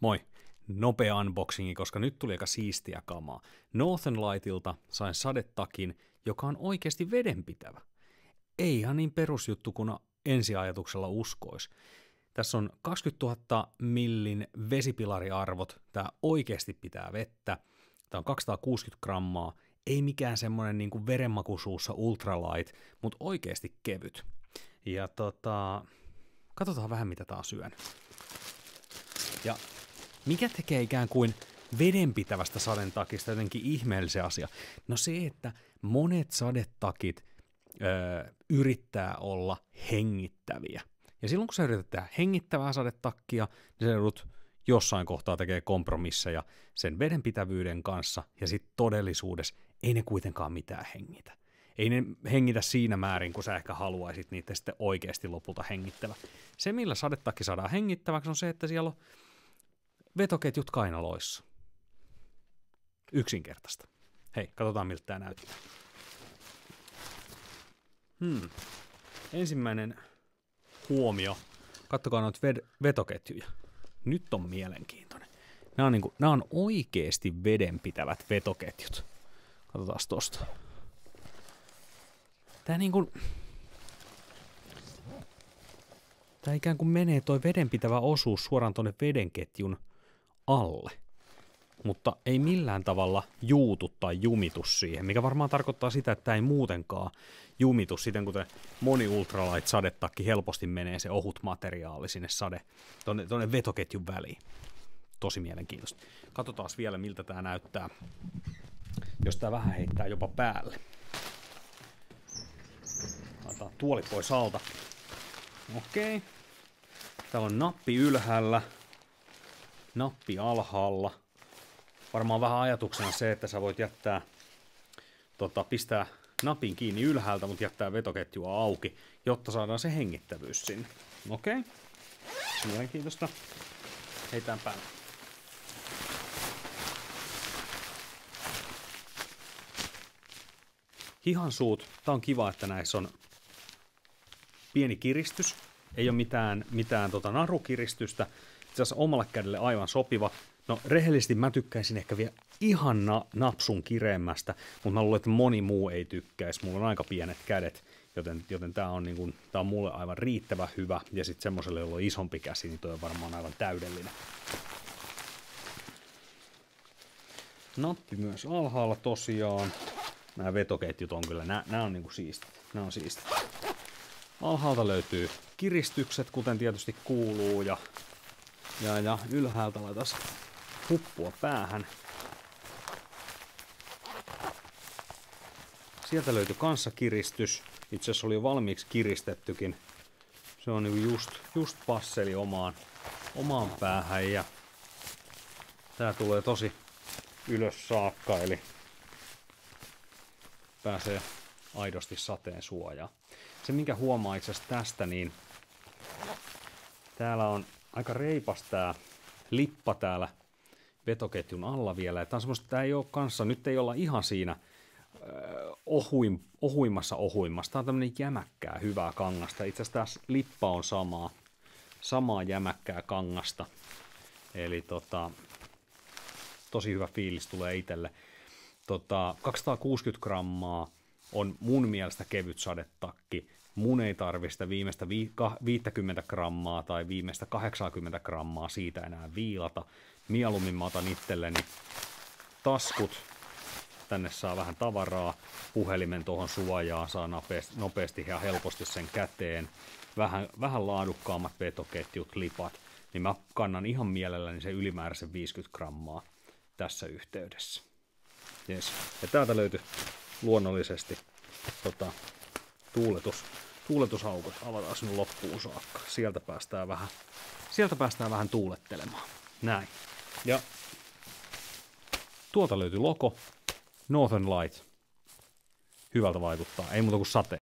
Moi! Nopea unboxingi, koska nyt tuli aika siistiä kamaa. Northern Lightilta sain sadetakin, joka on oikeasti vedenpitävä. Ei ihan niin perusjuttu kuin ensiajatuksella uskois. Tässä on 20 000 millin vesipilariarvot, tää oikeasti pitää vettä. Tää on 260 grammaa, ei mikään semmonen niinku verenmakuisuussa ultralight, mutta oikeasti kevyt. Ja katsotaan vähän mitä tää on syönyt. Ja mikä tekee ikään kuin vedenpitävästä sadetakista jotenkin ihmeellisen asia? No se, että monet sadetakit yrittää olla hengittäviä. Ja silloin kun sä yrität tehdä hengittävää sadetakkia, niin sä joudut jossain kohtaa tekee kompromisseja sen vedenpitävyyden kanssa, ja sitten todellisuudessa ei ne kuitenkaan mitään hengitä. Ei ne hengitä siinä määrin, kun sä ehkä haluaisit niitä sitten oikeasti lopulta hengittävä. Se, millä sadetakki saadaan hengittäväksi, on se, että siellä on vetoketjut kainaloissa. Yksinkertaista. Hei, katsotaan miltä tää näyttää. Ensimmäinen huomio. Kattokaa noita vetoketjuja. Nyt on mielenkiintoinen. Nämä on oikeasti vedenpitävät vetoketjut. Katsotaan tosta. Tää ikään kuin menee toi vedenpitävä osuus suoraan tonne vedenketjun alle. Mutta ei millään tavalla juutu tai jumitu siihen, mikä varmaan tarkoittaa sitä, että tää ei muutenkaan jumitu siten, kuten moni ultralight sadetakki helposti menee se ohut materiaali sinne tonne vetoketjun väliin. Tosi mielenkiintoista. Katsotaan vielä miltä tää näyttää, jos tää vähän heittää jopa päälle. Laitetaan tuoli pois alta. Okei. Täällä on nappi ylhäällä, nappi alhaalla. Varmaan vähän ajatuksena se, että sä voit jättää, pistää napin kiinni ylhäältä, mutta jättää vetoketjua auki, jotta saadaan se hengittävyys sinne. Okei. Mielenkiintoista. Heitään päälle. Hihansuut. Tää on kiva, että näissä on pieni kiristys. Ei ole mitään narukiristystä. Itse asiassa omalle kädelle aivan sopiva. No rehellisesti mä tykkäisin ehkä vielä ihan napsun kireemmästä, mutta mä luulen, että moni muu ei tykkäisi. Mulla on aika pienet kädet, joten tää on mulle aivan riittävän hyvä. Ja sitten semmoselle, jolla on isompi käsi, niin toi on varmaan aivan täydellinen. Nappi myös alhaalla tosiaan. Nämä vetoketjut on kyllä, nämä on niinku siistit. Nämä on siistit. Alhaalta löytyy kiristykset, kuten tietysti kuuluu, ja ylhäältä laitas huppua päähän. Sieltä löytyi kanssakiristys. Itse asiassa oli jo valmiiksi kiristettykin. Se on niinku just passeli omaan päähän, ja tää tulee tosi ylös saakka, eli pääsee aidosti sateen suojaan. Se minkä huomaa itse asiassa tästä, niin täällä on aika reipas tää lippa täällä vetoketjun alla vielä. Tää on semmoista, tää ei oo kanssa, nyt ei olla ihan siinä ohuimmassa. Tää on tämmönen jämäkkää hyvää kangasta. Itse asiassa tässä lippa on samaa jämäkkää kangasta. Eli tosi hyvä fiilis tulee itselle. 260 grammaa on mun mielestä kevyt sadetakki. Mun ei tarvi sitä viimeistä 50 grammaa tai viimeistä 80 grammaa siitä enää viilata. Mieluummin mä otan itselleni taskut. Tänne saa vähän tavaraa. Puhelimen tuohon suojaan saa nopeasti ja helposti sen käteen. Vähän laadukkaammat vetoketjut, lipat. Niin mä kannan ihan mielelläni sen ylimääräisen 50 grammaa tässä yhteydessä. Yes. Ja täältä löytyy luonnollisesti tuuletusaukot. Avataan sinne loppuun saakka. Sieltä päästään vähän tuulettelemaan. Näin. Ja tuolta löytyy logo. Northern Light. Hyvältä vaikuttaa. Ei muuta kuin sate.